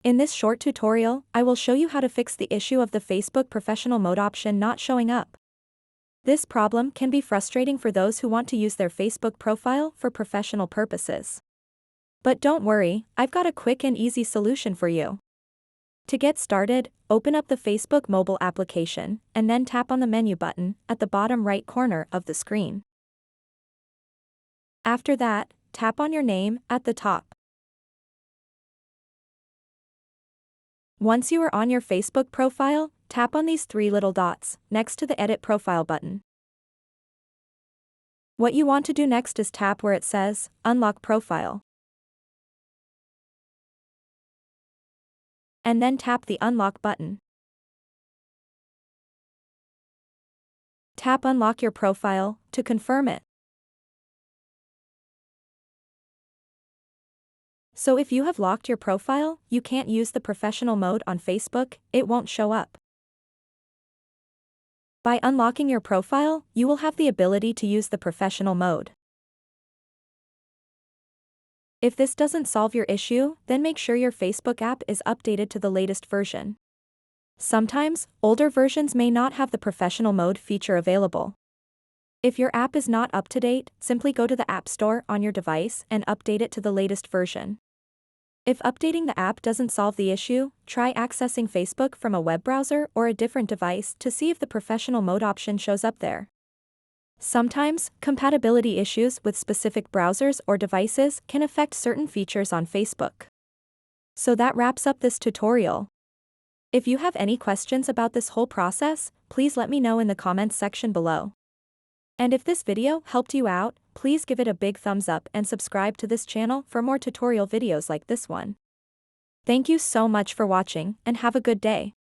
In this short tutorial, I will show you how to fix the issue of the Facebook professional mode option not showing up. This problem can be frustrating for those who want to use their Facebook profile for professional purposes. But don't worry, I've got a quick and easy solution for you. To get started, open up the Facebook mobile application and then tap on the menu button at the bottom right corner of the screen. After that, tap on your name at the top. Once you are on your Facebook profile, tap on these three little dots next to the Edit Profile button. What you want to do next is tap where it says Unlock Profile. And then tap the Unlock button. Tap Unlock your profile to confirm it. So if you have locked your profile, you can't use the professional mode on Facebook, it won't show up. By unlocking your profile, you will have the ability to use the professional mode. If this doesn't solve your issue, then make sure your Facebook app is updated to the latest version. Sometimes, older versions may not have the professional mode feature available. If your app is not up to date, simply go to the App Store on your device and update it to the latest version. If updating the app doesn't solve the issue, try accessing Facebook from a web browser or a different device to see if the professional mode option shows up there. Sometimes, compatibility issues with specific browsers or devices can affect certain features on Facebook. So that wraps up this tutorial. If you have any questions about this whole process, please let me know in the comments section below. And if this video helped you out, please give it a big thumbs up and subscribe to this channel for more tutorial videos like this one. Thank you so much for watching and have a good day.